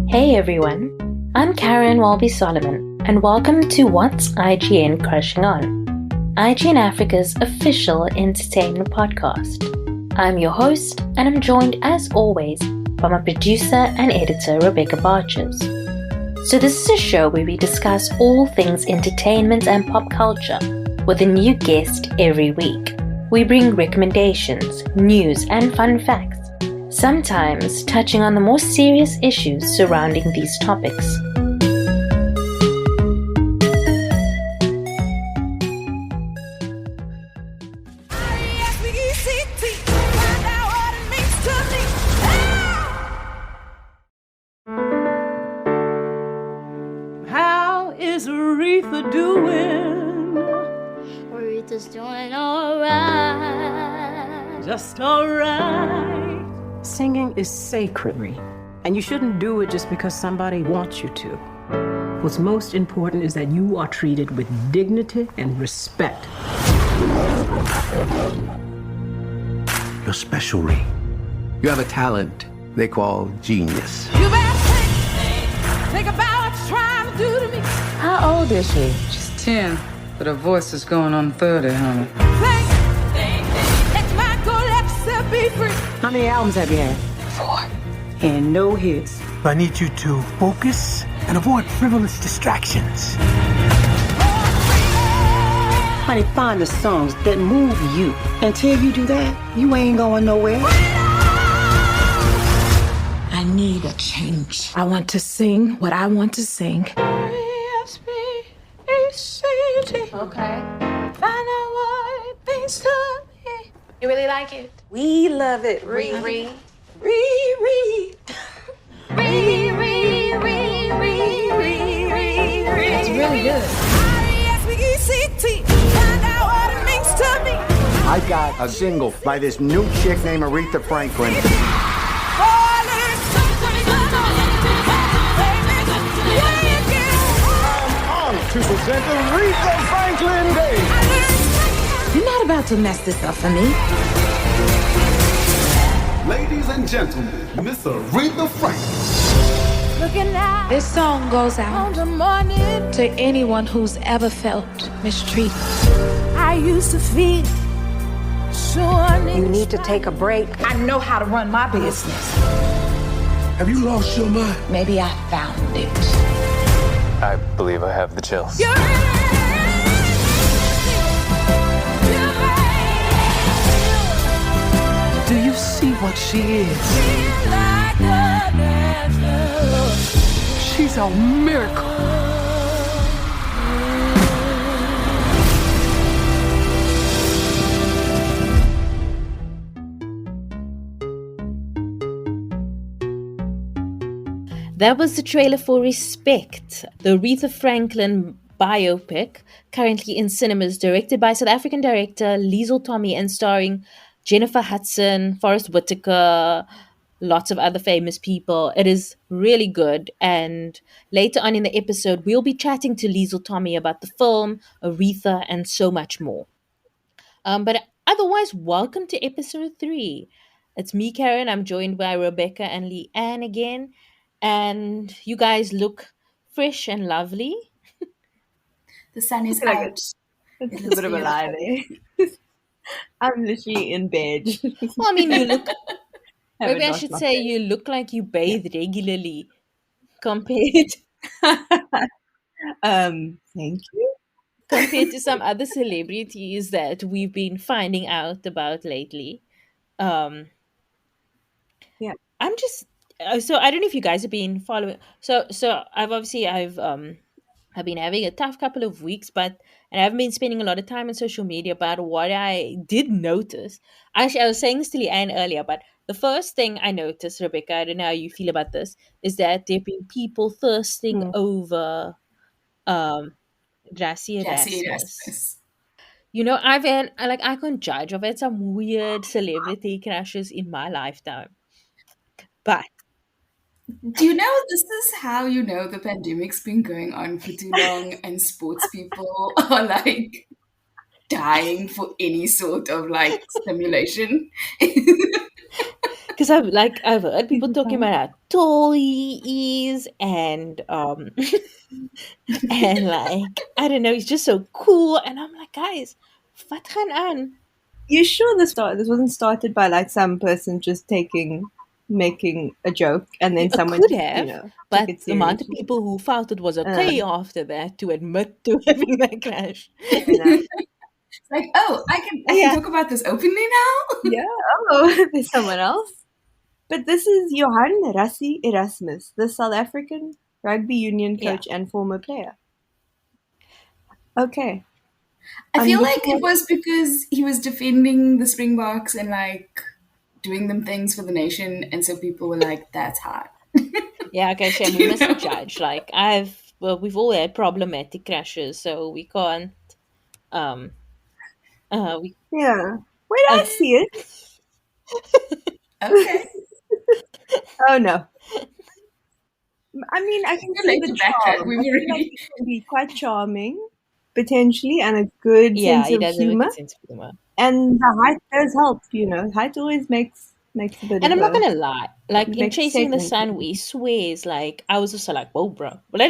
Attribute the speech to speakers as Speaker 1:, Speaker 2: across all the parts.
Speaker 1: Hey everyone, I'm Caryn Solomon, and welcome to What's IGN Crushing On, IGN Africa's official entertainment podcast. I'm your host, and I'm joined as always by my producer and editor Rebecca Barches. So this is a show where we discuss all things entertainment and pop culture with a new guest every week. We bring recommendations, news, and fun facts, sometimes touching on the more serious issues surrounding these topics.
Speaker 2: How is Aretha doing?
Speaker 3: Aretha's doing alright.
Speaker 2: Just alright.
Speaker 4: Singing is sacred, and you shouldn't do it just because somebody wants you to. What's most important is that you are treated with dignity and respect.
Speaker 5: You're special, Ree. You have a talent they call genius.
Speaker 2: You better think about what you're trying to do to me.
Speaker 4: How old is she?
Speaker 6: She's 10, but her voice is going on 30, honey.
Speaker 2: Let my go, let yourself be free.
Speaker 4: How many albums have you had? 4. And no hits.
Speaker 7: I need you to focus and avoid frivolous distractions.
Speaker 4: Honey, find the songs that move you. Until you do that, you ain't going nowhere.
Speaker 8: I need a change. I want to sing what I want to sing.
Speaker 3: Okay.
Speaker 2: Find out what it means to me.
Speaker 3: You really like it?
Speaker 4: We love it,
Speaker 3: Riri.
Speaker 8: It's really good.
Speaker 2: Find out what it means to me.
Speaker 9: I got a single by this new chick named Aretha Franklin. I'm on to present Aretha Franklin Day.
Speaker 8: You're not about to mess this up for me.
Speaker 10: Ladies and gentlemen, Miss Aretha Franklin.
Speaker 2: Looking out
Speaker 8: This song goes
Speaker 2: on
Speaker 8: out
Speaker 2: the morning,
Speaker 8: to anyone who's ever felt mistreated.
Speaker 2: I used to feel sure
Speaker 4: You need to take a break.
Speaker 8: I know how to run my business.
Speaker 10: Have you lost your mind?
Speaker 8: Maybe I found it.
Speaker 11: I believe I have the chills.
Speaker 7: Do you see what she is? She's a miracle.
Speaker 1: That was the trailer for Respect, the Aretha Franklin biopic, currently in cinemas, directed by South African director Liesl Tommy and starring Jennifer Hudson, Forrest Whitaker, lots of other famous people. It is really good, and later on in the episode, we'll be chatting to Liesl Tommy about the film, Aretha, and so much more. But otherwise, welcome to episode 3. It's me, Caryn. I'm joined by Rebecca and Leanne again. And you guys look fresh and lovely.
Speaker 12: The sun is out.
Speaker 13: It's a bit of a lie there. I'm literally in bed.
Speaker 1: Well, I mean, you look... Maybe I should say you look like you bathe regularly compared...
Speaker 13: Thank you.
Speaker 1: compared to some other celebrities that we've been finding out about lately.
Speaker 13: Yeah.
Speaker 1: I'm just... So I don't know if you guys have been following. So I've been having a tough couple of weeks, and I haven't been spending a lot of time on social media. But what I did notice, actually, I was saying this to Leanne earlier, but the first thing I noticed, Rebecca, I don't know how you feel about this, is that there've been people thirsting over Jassy Erasmus. You know, I can't judge. I've had some weird celebrity crushes in my lifetime, but.
Speaker 12: Do you know this is how you know the pandemic's been going on for too long and sports people are like dying for any sort of like stimulation?
Speaker 1: Because I've heard people talking about how tall he is, and and like I don't know, he's just so cool, and I'm like, guys, wat gaan aan?
Speaker 13: You sure this wasn't started by like some person just making a joke and then
Speaker 1: It
Speaker 13: someone
Speaker 1: could
Speaker 13: took,
Speaker 1: have,
Speaker 13: took
Speaker 1: but
Speaker 13: it
Speaker 1: the amount of
Speaker 13: seriously?
Speaker 1: people who felt it was okay after that to admit to having that crash.
Speaker 12: It's like, oh, I can talk about this openly now.
Speaker 13: Yeah. Oh, there's someone else. But this is Johan Rassi Erasmus, the South African rugby union coach and former player. Okay.
Speaker 12: I feel like it was because he was defending the Springboks and like doing them things for the nation, and so people were like, "That's hot."
Speaker 1: Yeah, okay, Shem, we mustn't judge. Like we've all had problematic crashes, so we can't.
Speaker 13: Yeah. Wait, I see it.
Speaker 12: Okay.
Speaker 13: Oh no. I mean, I can see the charm.
Speaker 12: We
Speaker 13: I feel like he can be quite charming, potentially, and a good sense of humor.
Speaker 1: Good sense of humor.
Speaker 13: And the height does help, you know. Height always makes a bit.
Speaker 1: And I'm not gonna lie, like in
Speaker 13: makes
Speaker 1: Chasing the
Speaker 13: statement.
Speaker 1: Sun, we swears like I was also like, whoa, bro. Well, I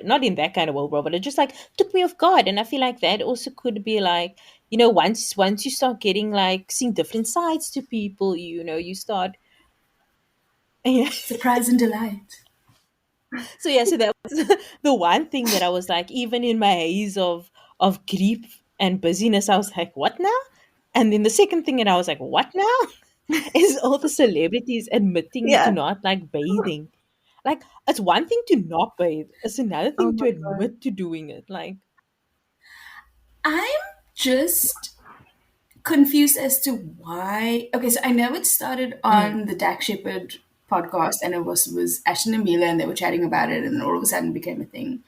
Speaker 1: not in that kind of whoa, bro, but it just like took me off guard, and I feel like that also could be like, you know, once you start getting like seeing different sides to people, you know, you start.
Speaker 12: Surprise and delight.
Speaker 1: So that was the one thing that I was like, even in my haze of grief and busyness, I was like, what now? And then the second thing that I was like, what now? Is all the celebrities admitting to not like bathing. Like, it's one thing to not bathe, it's another thing to admit to doing it. Like,
Speaker 12: I'm just confused as to why. Okay, so I know it started on the Dak Shepard podcast, and it was Ashton and Mila, and they were chatting about it, and then all of a sudden it became a thing.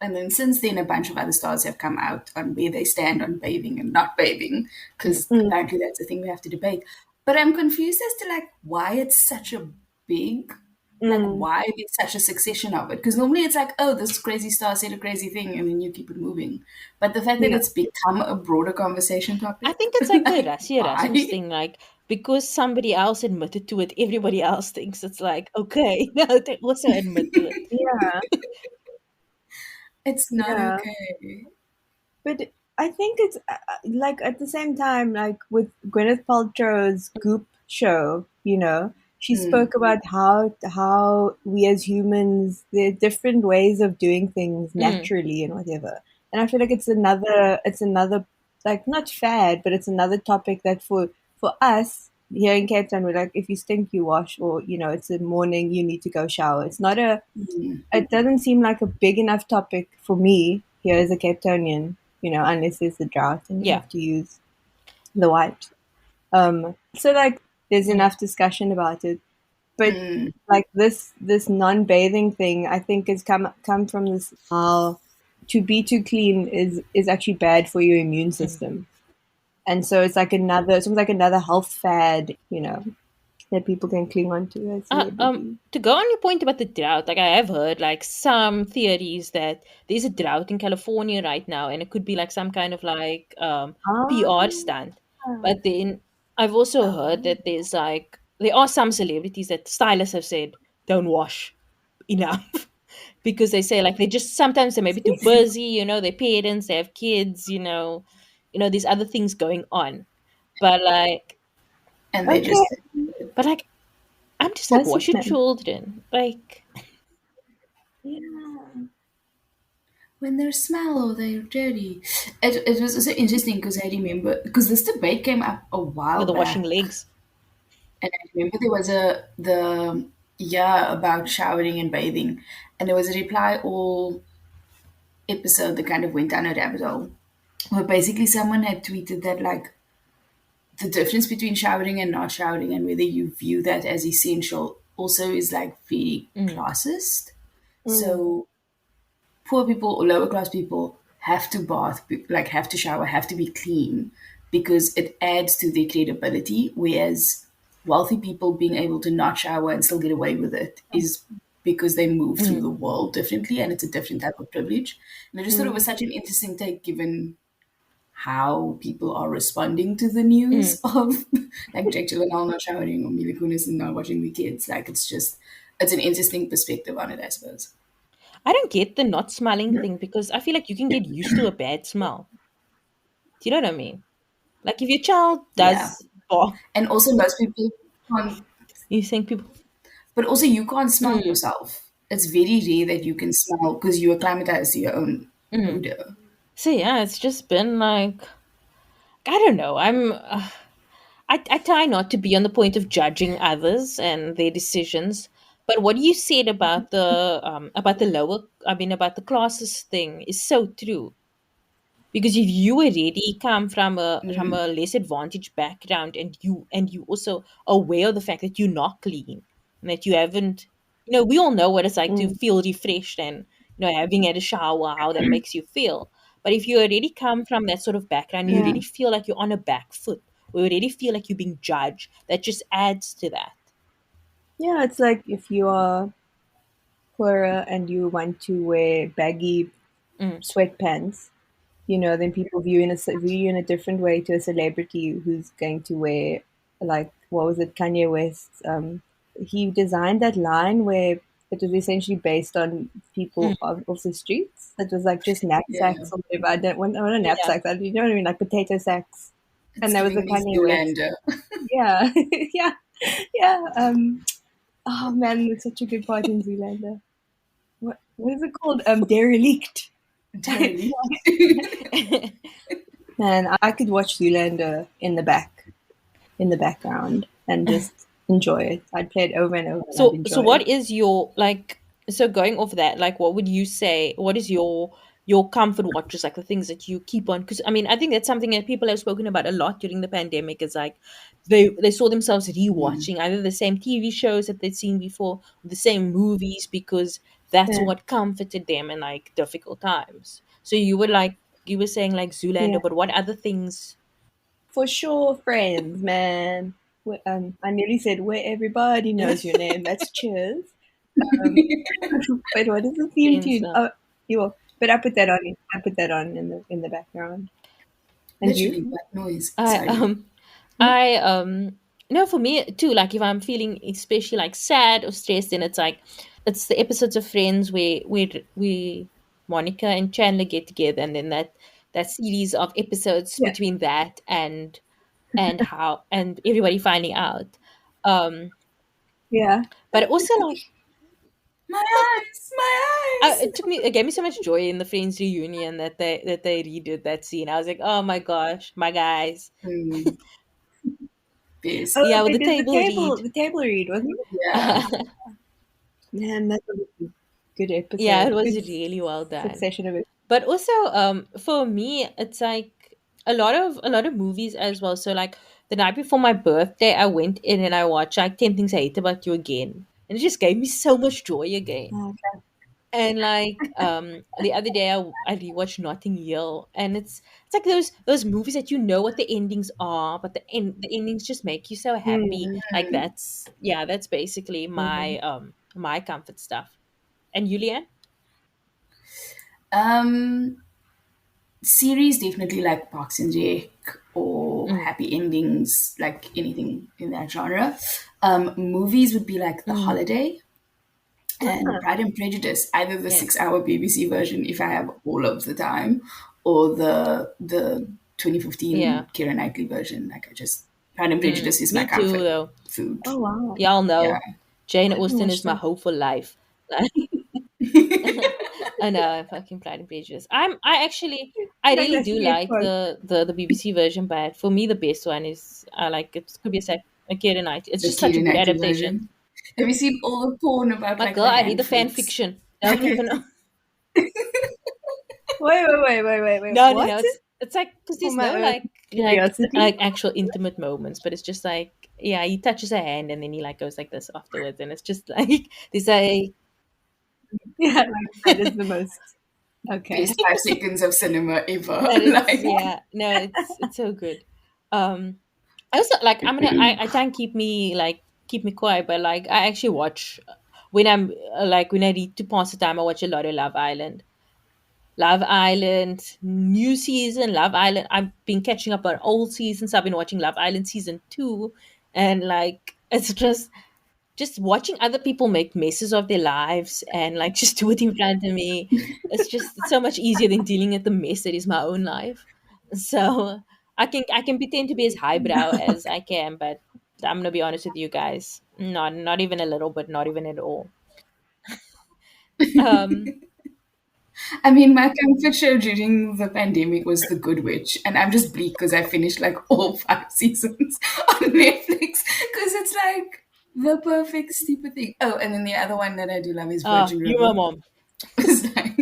Speaker 12: And then since then, a bunch of other stars have come out on where they stand on bathing and not bathing, because apparently that's a thing we have to debate. But I'm confused as to like why it's such a big, like why there's such a succession of it. Because normally it's like, oh, this crazy star said a crazy thing, and then you keep it moving. But the fact that it's become a broader conversation topic,
Speaker 1: I think it's like the Erasmus thing, like because somebody else admitted to it, everybody else thinks it's like okay, no, they also admit to it.
Speaker 13: Yeah.
Speaker 12: It's not okay.
Speaker 13: But I think it's like at the same time, like with Gwyneth Paltrow's Goop show, you know, she spoke about how we as humans, there are different ways of doing things naturally and whatever. And I feel like it's another like not fad, but it's another topic that for us here in Cape Town, we're like, if you stink, you wash, or you know, it's the morning, you need to go shower. It's not it doesn't seem like a big enough topic for me here as a Cape Townian, you know, unless there's a drought and you have to use the wipes. So like there's enough discussion about it. But like this non-bathing thing, I think has come from this how to be too clean is actually bad for your immune system. And so it's like another health fad, you know, that people can cling on to.
Speaker 1: To go on your point about the drought, like I have heard like some theories that there's a drought in California right now, and it could be like some kind of like PR stunt. But then I've also heard that there are some celebrities that stylists have said don't wash enough because they say like sometimes they may be too busy, you know, their parents, they have kids, you know, these other things going on. But like,
Speaker 12: and they
Speaker 1: but like, I'm just like, wash your children, like,
Speaker 12: when they're small or they're dirty. It was also interesting because I remember because this debate came up a while
Speaker 1: with the
Speaker 12: back.
Speaker 1: washing legs.
Speaker 12: And I remember there was about showering and bathing, and there was a reply all episode that kind of went down a rabbit hole, where basically someone had tweeted that like the difference between showering and not showering and whether you view that as essential also is like very classist. So poor people or lower class people have to bath, like have to shower, have to be clean because it adds to their credibility, whereas wealthy people being able to not shower and still get away with it is because they move through the world differently and it's a different type of privilege. And I just thought it was such an interesting take given how people are responding to the news of like Jake Gyllenhaal not showering or Mila Kunis not watching the kids. Like it's an interesting perspective on it, I suppose.
Speaker 1: I don't get the not smelling thing because I feel like you can get used to a bad smell. Do you know what I mean? Like if your child
Speaker 12: Yeah.
Speaker 1: does bark,
Speaker 12: And also most people can't,
Speaker 1: you think people.
Speaker 12: but also you can't smell yourself. It's very rare that you can smell because you acclimatize to your own odor.
Speaker 1: So yeah, it's just been like I don't know. I try not to be on the point of judging others and their decisions. But what you said about the lower, I mean, about the classes thing is so true. Because if you already come from a less advantaged background and you also aware of the fact that you're not clean and that you haven't, we all know what it's like to feel refreshed and having had a shower, how that makes you feel. But if you already come from that sort of background, you
Speaker 13: Yeah.
Speaker 1: already feel like you're on a back foot, or you already feel like you're being judged. That just adds to that.
Speaker 13: Yeah, it's like if you are poorer and you want to wear baggy sweatpants, then people view you in a different way to a celebrity who's going to wear, like, what was it, Kanye West? He designed that line where it was essentially based on people off the streets. It was like just knapsacks or whatever. I don't want not knapsacks. You know what I mean, like potato sacks. And that was the Kanye West. Yeah, yeah, yeah. Oh man, it's such a good part in Zoolander. What is it called? Derelict. Man, I could watch Zoolander in the background and just enjoy it. I'd play it over and over.
Speaker 1: So what is your so going off that, like what would you say, what is your comfort watches, like the things that you keep on? Because I mean, I think that's something that people have spoken about a lot during the pandemic, is like they saw themselves rewatching either the same TV shows that they'd seen before, or the same movies, because that's what comforted them in like difficult times. So you were saying like Zoolander, but what other things?
Speaker 13: For sure, Friends, man. I nearly said where everybody knows your name. That's Cheers. But what is the theme tune? Oh, but I put that on. I put that on in the background. And
Speaker 12: Literally,
Speaker 13: you?
Speaker 12: black noise.
Speaker 1: No, for me too. Like if I'm feeling especially like sad or stressed, then it's the episodes of Friends where we Monica and Chandler get together, and then that series of episodes between that and how and everybody finding out.
Speaker 13: Yeah.
Speaker 1: But also like
Speaker 12: my eyes.
Speaker 1: It gave me so much joy in the Friends reunion that they redid that scene. I was like, oh my gosh, my guys.
Speaker 12: Yes.
Speaker 1: Yeah, with
Speaker 13: the table read, wasn't it?
Speaker 12: Yeah.
Speaker 13: Man, that was a good episode.
Speaker 1: Yeah, it was really well done.
Speaker 13: Succession of it.
Speaker 1: But also, for me, it's like a lot of movies as well. So like the night before my birthday, I went in and I watched like 10 Things I Hate About You again, and it just gave me so much joy again.
Speaker 13: Okay.
Speaker 1: And like the other day, I rewatched Notting Hill, and it's like those movies that what the endings are, but the endings just make you so happy. Like that's basically my my comfort stuff. And Julian?
Speaker 12: Series definitely like Parks and Rec or Happy Endings, like anything in that genre. Movies would be like The Holiday and Pride and Prejudice, either the 6-hour BBC version if I have all of the time, or the 2015 Keira Knightley version. Like Pride and Prejudice is my comfort food.
Speaker 13: Oh wow!
Speaker 1: Y'all know Jane Austen is my hope for life. I know, fucking Pride and Prejudice. I really do like the BBC version, but for me the best one is it could be a Keira Knightley. It's just such a good adaptation.
Speaker 12: Version. Have you seen all the porn about
Speaker 1: my girl? I read the fan fiction. Don't even know.
Speaker 13: Wait.
Speaker 1: No,
Speaker 13: what?
Speaker 1: no. It's like because there's no like actual intimate moments, but it's just like he touches her hand and then he like goes like this afterwards, and it's just like there's a.
Speaker 13: Yeah, that is the most
Speaker 12: best 5 seconds of cinema ever.
Speaker 1: It's so good. I also like I try and keep me quiet, but like I actually watch when I'm when I need to pass the time. I watch a lot of Love Island. Love Island, new season, Love Island. I've been catching up on old seasons. I've been watching Love Island season 2, and like it's just watching other people make messes of their lives and like just do it in front of me. It's so much easier than dealing with the mess that is my own life. So I can pretend to be as highbrow as I can, but I'm gonna be honest with you guys, not even a little bit, not even at all.
Speaker 12: I mean, my comfort show during the pandemic was The Good Witch, and I'm just bleak because I finished like all 5 seasons on Netflix because it's like the perfect stupid thing. Oh, and then the other one that I do love is Virgin
Speaker 1: You,
Speaker 12: River.
Speaker 1: my mom.
Speaker 12: It's like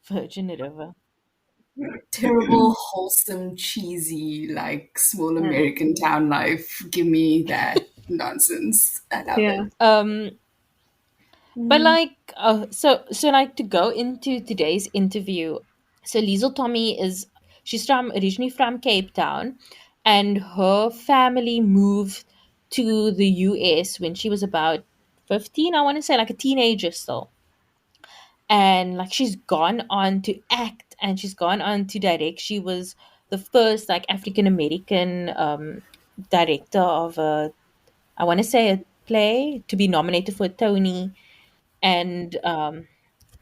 Speaker 1: Virgin River.
Speaker 12: terrible, wholesome, cheesy, like small American town life. Give me that nonsense. I love it.
Speaker 1: But like, so like to go into today's interview. So Liesl Tommy she's originally from Cape Town, and her family moved to the US when she was about 15. I want to say like a teenager still, and like she's gone on to act and she's gone on to direct. She was the first like African American director of I want to say a play to be nominated for a Tony, and and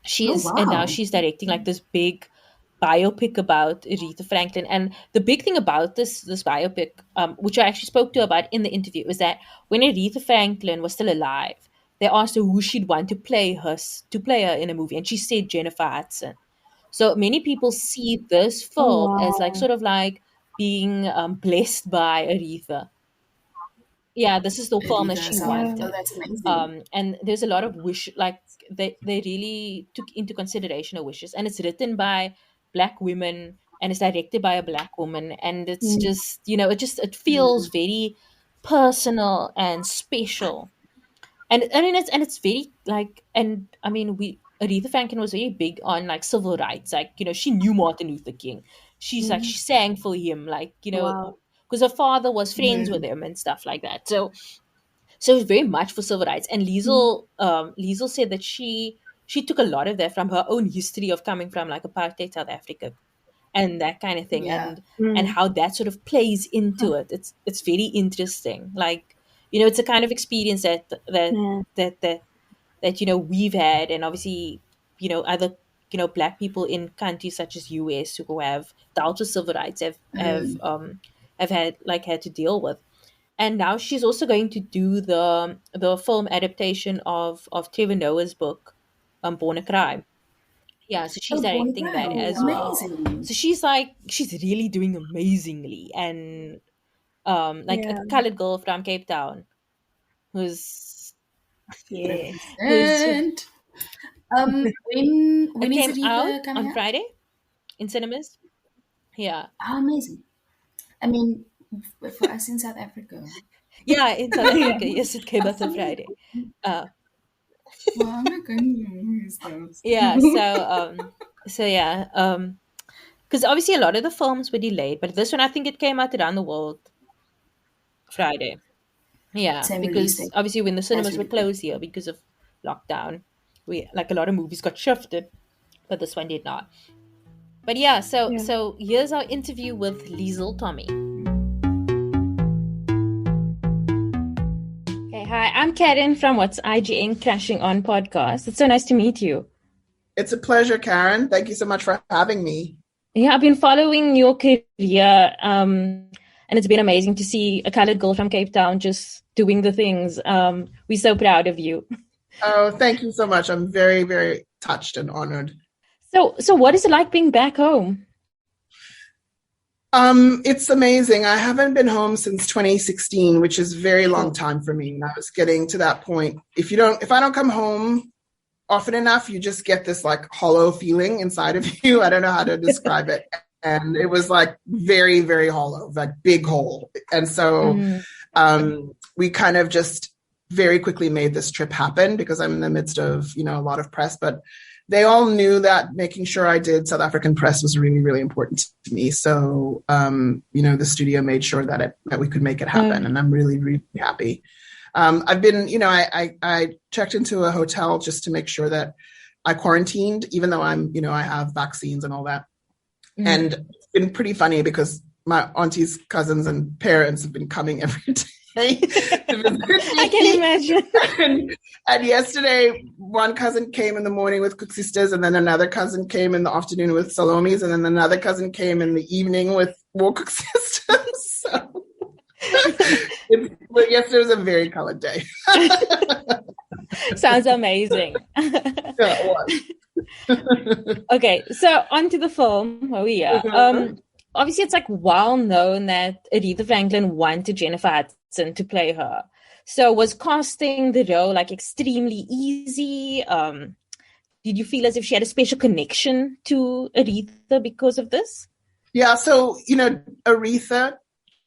Speaker 1: now she's directing like this big biopic about Aretha Franklin. And the big thing about this biopic, which I actually spoke to about in the interview, is that when Aretha Franklin was still alive, they asked her who she'd want to play her in a movie, and she said Jennifer Hudson. So many people see this film as like sort of like being blessed by Aretha. Yeah, this is the film that she wanted.
Speaker 12: Oh, that's amazing.
Speaker 1: And there's a lot of like they really took into consideration her wishes, and it's written by Black women and it's directed by a Black woman, and it's just it feels very personal and special. And I mean it's very like, and I mean Aretha Franklin was very big on like civil rights, like she knew Martin Luther King. She's like she sang for him, like because her father was friends with him and stuff like that. So it's very much for civil rights. And Liesl said that she took a lot of that from her own history of coming from like apartheid South Africa and that kind of thing, and how that sort of plays into it. It's very interesting. Like it's a kind of experience that we've had, and obviously other Black people in countries such as US who have dealt with civil rights have had to deal with. And now she's also going to do the film adaptation of Trevor Noah's book, Born a Crime. Yeah, so she's directing that as well. So she's really doing amazingly, and a colored girl from Cape Town who's
Speaker 12: when is
Speaker 1: came out on Friday in cinemas. Yeah.
Speaker 12: Oh, amazing. I mean, for us in South Africa.
Speaker 1: Yeah, in South Africa. Yes, it came out on Friday. Yeah, so yeah, because obviously a lot of the films were delayed, but this one I think it came out around the world Friday. Yeah, because obviously when the cinemas were closed here because of lockdown, a lot of movies got shifted, but this one did not. But yeah, so here's our interview with Liesl Tommy. Okay, hi, I'm Caryn from What's IGN Crashing On podcast. It's so nice to meet you.
Speaker 14: It's a pleasure, Caryn. Thank you so much for having me.
Speaker 1: Yeah, I've been following your career, and it's been amazing to see a colored girl from Cape Town just doing the things. We're so proud of you.
Speaker 14: Oh, thank you so much. I'm very, very touched and honored.
Speaker 1: So what is it like being back home?
Speaker 14: It's amazing. I haven't been home since 2016, which is a very long time for me. And I was getting to that point. If I don't come home often enough, you just get this like hollow feeling inside of you. I don't know how to describe it. And it was like very, very hollow, like big hole. And so we kind of just very quickly made this trip happen because I'm in the midst of, a lot of press, but they all knew that making sure I did South African press was really, really important to me. So, the studio made sure that we could make it happen. And I'm really, really happy. I've been, I checked into a hotel just to make sure that I quarantined, even though I have vaccines and all that. And it's been pretty funny because my aunties, cousins, and parents have been coming every day.
Speaker 1: I can imagine.
Speaker 14: And yesterday, one cousin came in the morning with cook sisters, and then another cousin came in the afternoon with salomis, and then another cousin came in the evening with more cook sisters. So yesterday was a very colored day.
Speaker 1: Sounds amazing.
Speaker 14: Yeah, it was.
Speaker 1: Okay, so on to the film. Where we are. Obviously, it's like well known that Aretha Franklin wanted Jennifer Hudson to play her. So was casting the role like extremely easy? Did you feel as if she had a special connection to Aretha because of this?
Speaker 14: Yeah, so, Aretha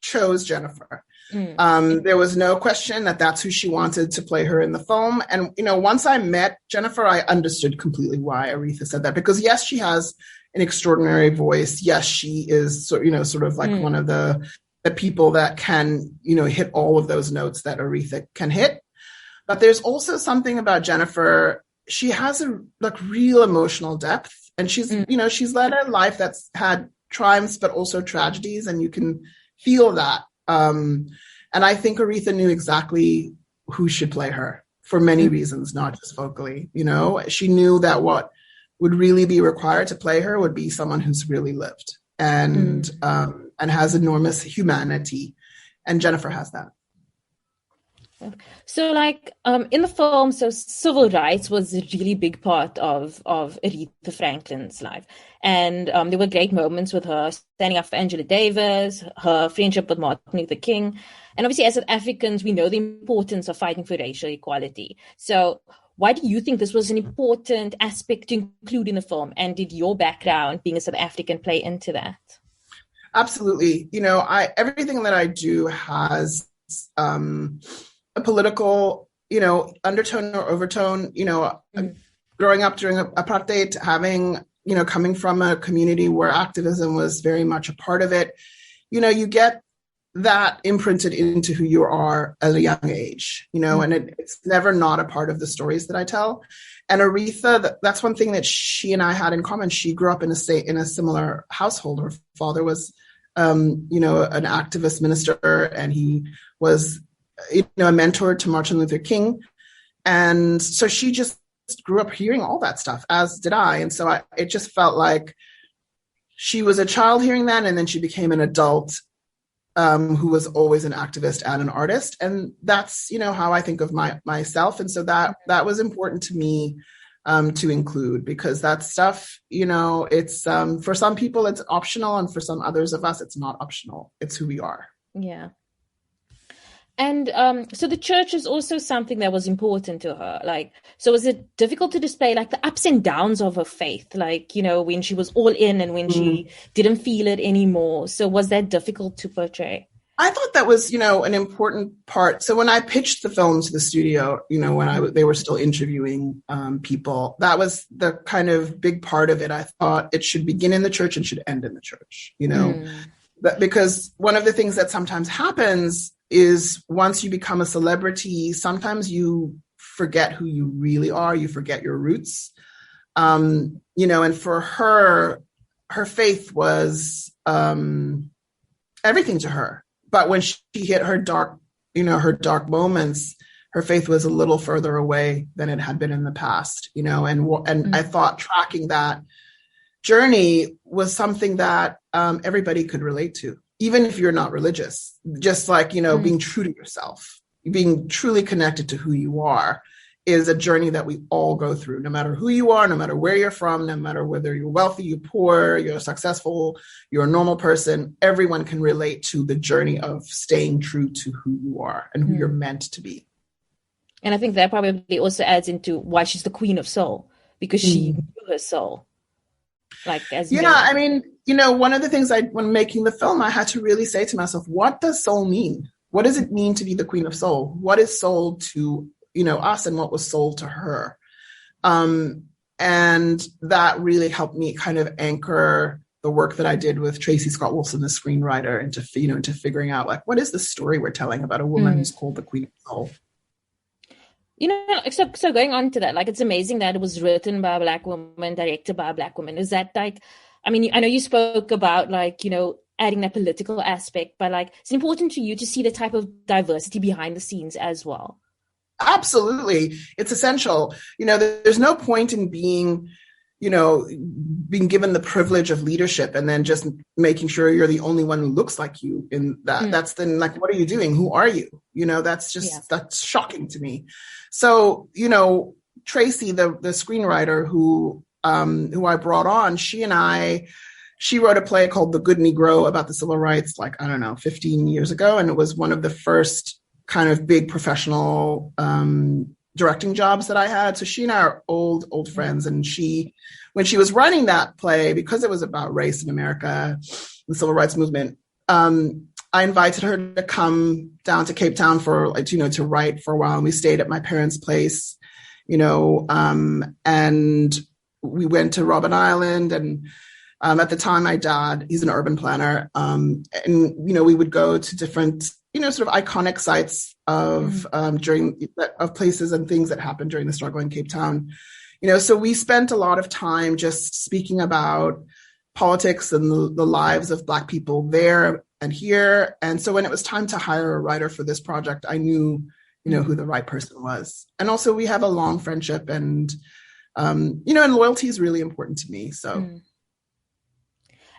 Speaker 14: chose Jennifer. There was no question that that's who she wanted to play her in the film. And, once I met Jennifer, I understood completely why Aretha said that. Because yes, she has an extraordinary voice. Yes, she is, sort of like one of the people that can, hit all of those notes that Aretha can hit. But there's also something about Jennifer. She has a real emotional depth, and she's, she's led a life that's had triumphs, but also tragedies. And you can feel that. And I think Aretha knew exactly who should play her for many reasons, not just vocally. She knew that what would really be required to play her would be someone who's really lived and has enormous humanity. And Jennifer has that.
Speaker 1: So in the film, so civil rights was a really big part of Aretha Franklin's life. And there were great moments with her standing up for Angela Davis, her friendship with Martin Luther King. And obviously, as South Africans, we know the importance of fighting for racial equality. So why do you think this was an important aspect to include in the film? And did your background, being a South African, play into that?
Speaker 14: Absolutely. Everything that I do has a political, undertone or overtone. Growing up during apartheid, having, coming from a community where activism was very much a part of it, you get that imprinted into who you are at a young age, and it's never not a part of the stories that I tell. And Aretha, that's one thing that she and I had in common. She grew up in a similar household. Her father was, an activist minister, and he was, a mentor to Martin Luther King. And so she just grew up hearing all that stuff, as did I. And so it just felt like she was a child hearing that, and then she became an adult who was always an activist and an artist. And that's, how I think of myself. And so that was important to me to include, because that stuff, it's for some people it's optional, and for some others of us, it's not optional. It's who we are.
Speaker 1: Yeah. And so the church is also something that was important to her. So was it difficult to display the ups and downs of her faith? When she was all in and when she didn't feel it anymore. So was that difficult to portray?
Speaker 14: I thought that was, an important part. So when I pitched the film to the studio, when they were still interviewing people, that was the kind of big part of it. I thought it should begin in the church and should end in the church, because one of the things that sometimes happens is once you become a celebrity, sometimes you forget who you really are. You forget your roots. And for her faith was everything to her. But when she hit her dark moments, her faith was a little further away than it had been in the past, and I thought tracking that journey was something that everybody could relate to. Even if you're not religious, just being true to yourself, being truly connected to who you are is a journey that we all go through, no matter who you are, no matter where you're from, no matter whether you're wealthy, you're poor, you're successful, you're a normal person. Everyone can relate to the journey of staying true to who you are and who you're meant to be.
Speaker 1: And I think that probably also adds into why she's the queen of soul, because she knew her soul.
Speaker 14: One of the things when making the film, I had to really say to myself, what does soul mean? What does it mean to be the queen of soul? What is soul to, us, and what was soul to her? And that really helped me kind of anchor the work that I did with Tracy Scott Wilson, the screenwriter, into figuring out what is the story we're telling about a woman who's called the queen of soul?
Speaker 1: So going on to that, like, it's amazing that it was written by a Black woman, directed by a Black woman. Is that like, I mean, I know you spoke about like, adding that political aspect, but like, it's important to you to see the type of diversity behind the scenes as well.
Speaker 14: Absolutely. It's essential. There's no point in being given the privilege of leadership and then just making sure you're the only one who looks like you in that. That's then like, what are you doing? Who are you? That's shocking to me. So, Tracy, the screenwriter who I brought on, she wrote a play called The Good Negro about the civil rights, 15 years ago. And it was one of the first kind of big professional directing jobs that I had. So she and I are old friends. And when she was running that play, because it was about race in America, the civil rights movement, I invited her to come down to Cape Town for to write for a while. And we stayed at my parents' place, and we went to Robben Island. And at the time, my dad, he's an urban planner. And, we would go to different, sort of iconic sites of places and things that happened during the struggle in Cape Town. So we spent a lot of time just speaking about politics and the lives of Black people there and here. And so when it was time to hire a writer for this project, I knew, who the right person was. And also we have a long friendship and loyalty is really important to me. So.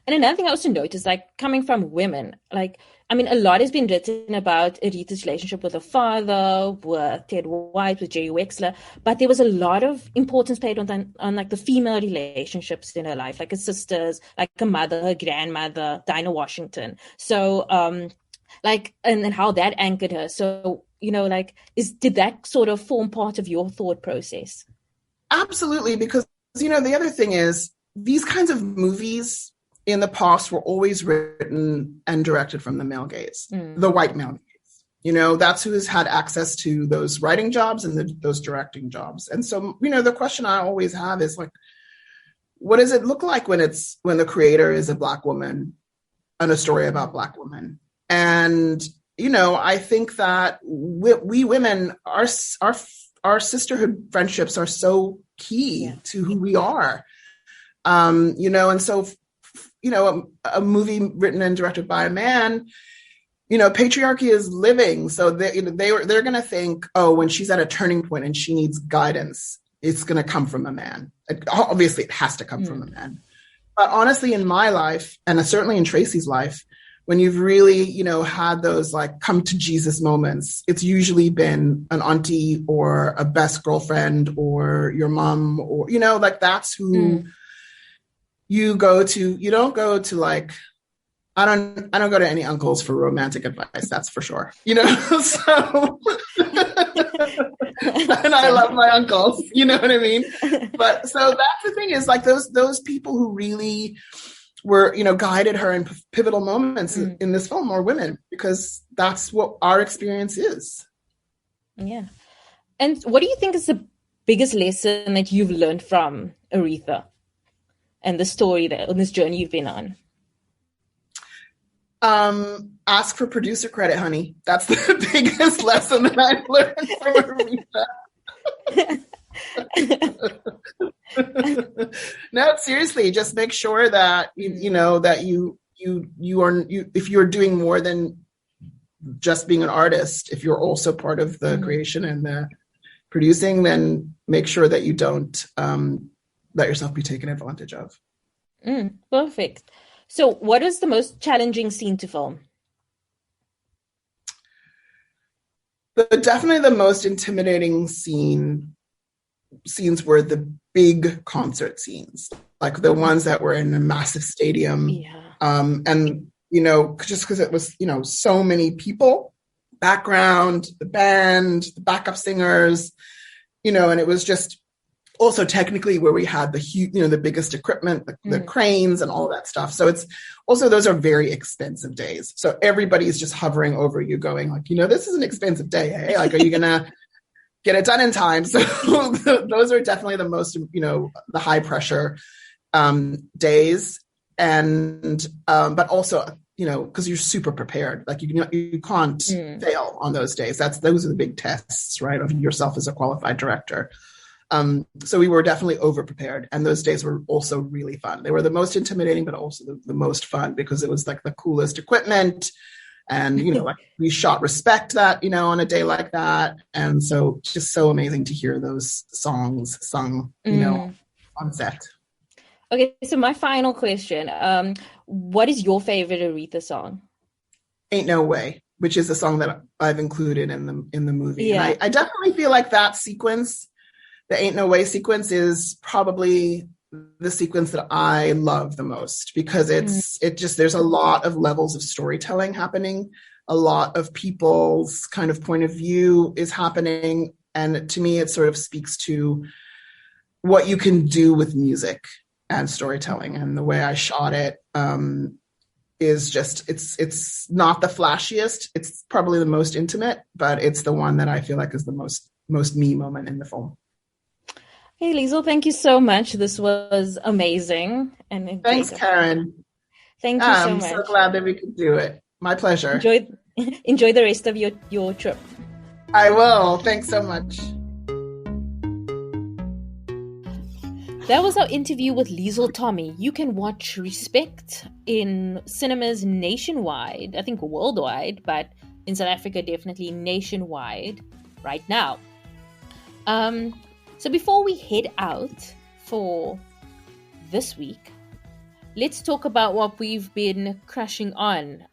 Speaker 1: And another thing I also noticed, like, coming from women, like, I mean, a lot has been written about Aretha's relationship with her father, with Ted White, with Jerry Wexler, but there was a lot of importance paid on like the female relationships in her life, like her sisters, like her mother, her grandmother, Dinah Washington. So, and how that anchored her. So, did that sort of form part of your thought process?
Speaker 14: Absolutely, because, the other thing is these kinds of movies in the past were always written and directed from the male gaze, the white male gaze. That's who has had access to those writing jobs and those directing jobs. And so, the question I always have is like, what does it look like when the creator is a Black woman and a story about Black women? And, I think that we women, our sisterhood friendships are so key to who we are. And so, a movie written and directed by a man, patriarchy is living. So they're going to think, oh, when she's at a turning point and she needs guidance, it's going to come from a man. Obviously, it has to come from a man. But honestly, in my life, and certainly in Tracy's life, when you've really, had those like come to Jesus moments, it's usually been an auntie or a best girlfriend or your mom or, that's who you go to. You don't go to like, I don't go to any uncles for romantic advice. That's for sure. So, and I love my uncles, you know what I mean? But so that's the thing is like those people who really were, guided her in pivotal moments in this film are women, because that's what our experience is.
Speaker 1: Yeah. And what do you think is the biggest lesson that you've learned from Aretha and the story on this journey you've been on?
Speaker 14: Ask for producer credit, honey. That's the biggest lesson that I've learned from Aretha. No, seriously, just make sure that that you if you're doing more than just being an artist, if you're also part of the creation and the producing, then make sure that you don't let yourself be taken advantage of.
Speaker 1: Perfect. So what is the most challenging scene to film?
Speaker 14: Definitely the most intimidating scenes were the big concert scenes, like the ones that were in a massive stadium. And, just because it was, so many people, background, the band, the backup singers, and it was just also technically where we had the huge, the biggest equipment, the cranes and all that stuff. So it's also, those are very expensive days. So everybody's just hovering over you going like, this is an expensive day. Hey, like, are you going to get it done in time? So those are definitely the most, the high pressure days. And, but also because you're super prepared. Like you can't fail on those days. Those are the big tests, right, of yourself as a qualified director. So we were definitely over prepared, and those days were also really fun. They were the most intimidating, but also the most fun, because it was like the coolest equipment, and like we shot Respect that on a day like that, and so just so amazing to hear those songs sung on set.
Speaker 1: Okay, so my final question: what is your favorite Aretha song?
Speaker 14: Ain't No Way, which is a song that I've included in the movie.
Speaker 1: Yeah.
Speaker 14: And I definitely feel like that sequence, the Ain't No Way sequence, is probably the sequence that I love the most, because there's a lot of levels of storytelling happening. A lot of people's kind of point of view is happening. And to me, it sort of speaks to what you can do with music and storytelling. And the way I shot it is just, it's not the flashiest. It's probably the most intimate, but it's the one that I feel like is the most me moment in the film.
Speaker 1: Hey, Liesl, thank you so much. This was amazing. And
Speaker 14: thanks, Caryn.
Speaker 1: Thank you so much.
Speaker 14: I'm so glad that we could do it. My pleasure.
Speaker 1: Enjoy the rest of your trip.
Speaker 14: I will. Thanks so much.
Speaker 1: That was our interview with Liesl Tommy. You can watch Respect in cinemas nationwide, I think worldwide, but in South Africa, definitely nationwide right now. So before we head out for this week, let's talk about what we've been crushing on.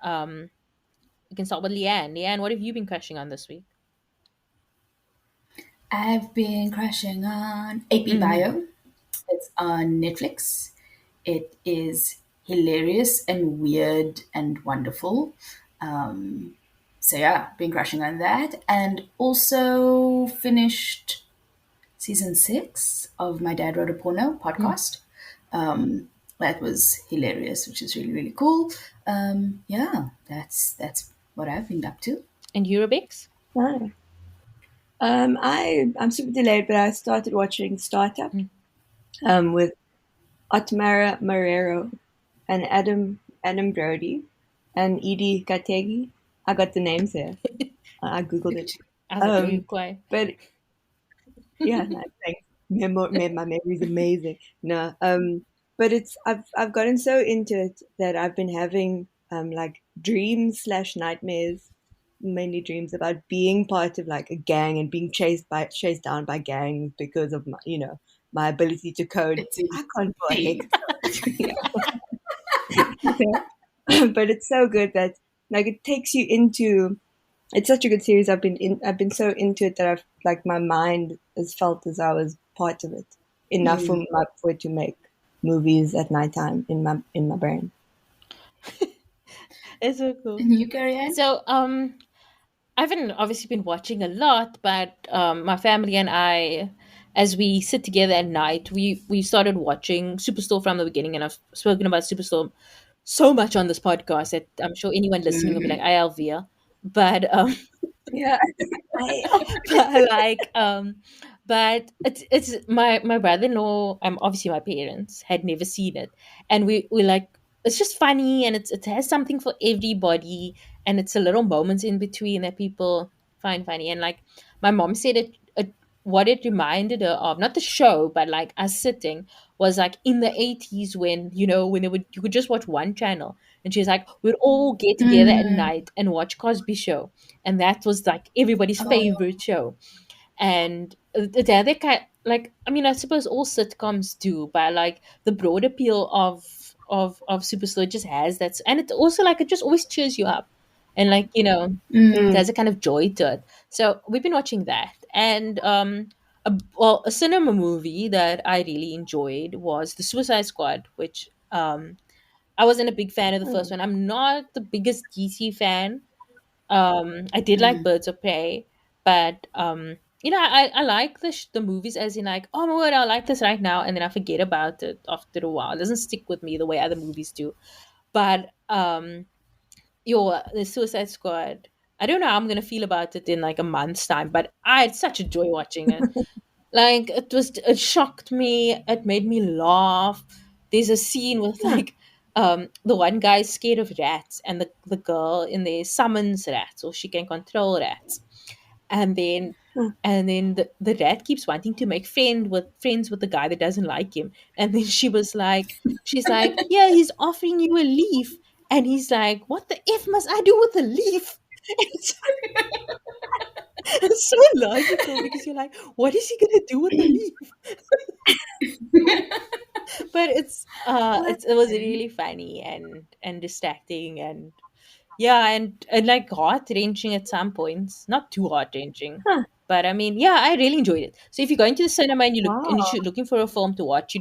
Speaker 1: We can start with Leanne. Leanne, what have you been crushing on this week?
Speaker 12: I've been crushing on AP Bio. It's on Netflix. It is hilarious and weird and wonderful. So yeah, been crushing on that. And also finished season 6 of My Dad Wrote a Porno podcast. That was hilarious, which is really, really cool. Yeah, that's what I've been up to.
Speaker 1: And Eurobix?
Speaker 13: Hi. I'm super delayed, but I started watching Startup with Otmara Marrero and Adam Brody and Edie Kategi. I got the names there. I googled it. But yeah, thanks. My memory is amazing. No, but I've gotten so into it that I've been having like dreams / nightmares, mainly dreams about being part of like a gang and being chased down by gangs because of my ability to code. I can't do a heck. But it's so good that like it takes you into. It's such a good series. I've been so into it that I've like my mind has felt as I was part of it enough for it to make movies at nighttime in my brain.
Speaker 1: It's so cool.
Speaker 12: And you, Caryn?
Speaker 1: So I haven't obviously been watching a lot, but my family and I, as we sit together at night, we started watching Superstore from the beginning, and I've spoken about Superstore so much on this podcast that I'm sure anyone listening will be like, Alvia. But
Speaker 13: yeah,
Speaker 1: but it's my brother-in-law, obviously my parents had never seen it, and we like, it's just funny, and it has something for everybody, and it's a little moments in between that people find funny. And like my mom said, what it reminded her of, not the show, but like us sitting, was like in the 80s when you could just watch one channel, and she's like, we'd all get together at night and watch Cosby Show, and that was like everybody's favorite show. And the other kind, like, I mean, I suppose all sitcoms do, but like the broad appeal of Superstore just has that, and it also like it just always cheers you up, and like there's a kind of joy to it. So we've been watching that, and a cinema movie that I really enjoyed was The Suicide Squad, which I wasn't a big fan of the first one. I'm not the biggest DC fan. I did like Birds of Prey, but I like the movies as in like, oh my word, I like this right now, and then I forget about it after a while. It doesn't stick with me the way other movies do. But the Suicide Squad, I don't know how I'm gonna feel about it in like a month's time, but I had such a joy watching it. Like it shocked me. It made me laugh. There's a scene with like the one guy is scared of rats, and the girl in there summons rats, or she can control rats. And then the rat keeps wanting to make friends with the guy that doesn't like him. And then she's like, yeah, he's offering you a leaf. And he's like, what the F must I do with a leaf? It's so logical, because you're like, what is he gonna do with the leaf? But it was really funny and distracting, and yeah, and like heart wrenching at some points. Not too heart wrenching, but I mean, yeah, I really enjoyed it. So if you're going to the cinema and you're looking for a film to watch,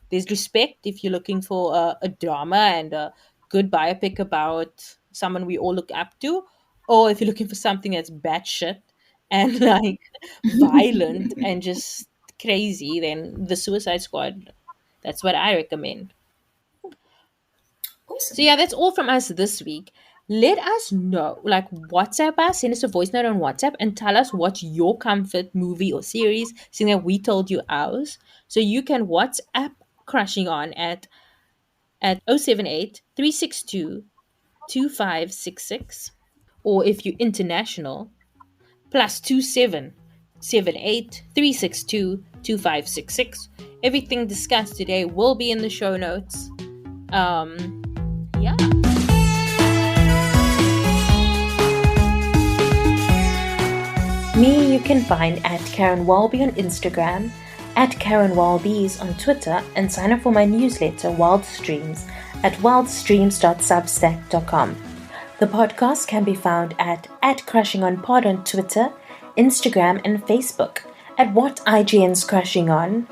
Speaker 1: there's Respect if you're looking for a drama and a good biopic about someone we all look up to, or if you're looking for something that's batshit and like violent and just crazy, then The Suicide Squad. That's what I recommend.
Speaker 12: Awesome.
Speaker 1: So yeah, that's all from us this week. Let us know, like WhatsApp us, send us a voice note on WhatsApp and tell us what's your comfort movie or series, seeing that we told you ours. So you can WhatsApp Crushing On at 078 362 2566. Or if you're international, +27 78 362 2566. Everything discussed today will be in the show notes. Yeah. Me, you can find at Caryn Walby on Instagram, at Caryn Walbys on Twitter, and sign up for my newsletter, Wild Streams, at wildstreams.substack.com. The podcast can be found at Crushing On Pod on Twitter, Instagram, and Facebook, at What IGN's Crushing On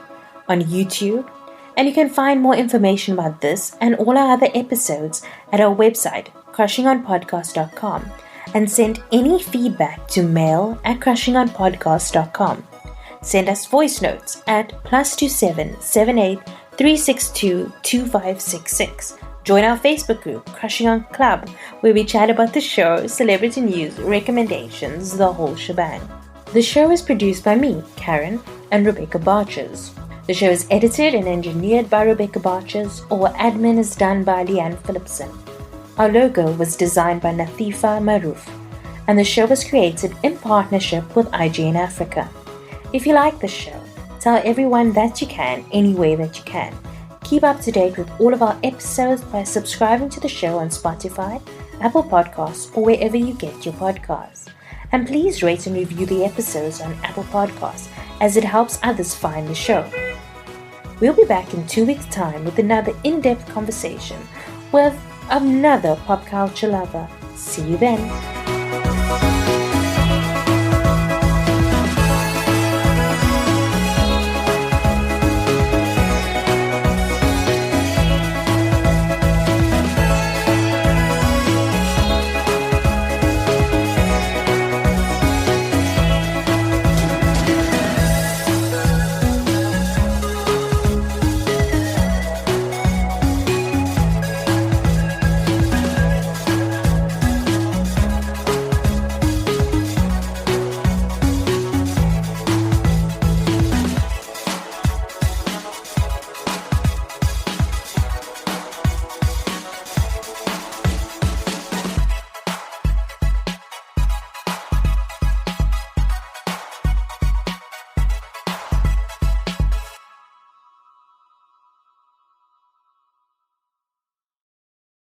Speaker 1: YouTube, and you can find more information about this and all our other episodes at our website, crushingonpodcast.com, and send any feedback to mail@crushingonpodcast.com. Send us voice notes at +27 78 362 2566. Join our Facebook group, Crushing On Club, where we chat about the show, celebrity news, recommendations, the whole shebang. The show is produced by me, Caryn, and Rebecca Barches. The show is edited and engineered by Rebecca Barches, or admin is done by Leanne Phillipson. Our logo was designed by Nathifa Maroof, and the show was created in partnership with IGN Africa. If you like the show, tell everyone that you can, any way that you can. Keep up to date with all of our episodes by subscribing to the show on Spotify, Apple Podcasts, or wherever you get your podcasts. And please rate and review the episodes on Apple Podcasts, as it helps others find the show. We'll be back in 2 weeks' time with another in-depth conversation with another pop culture lover. See you then.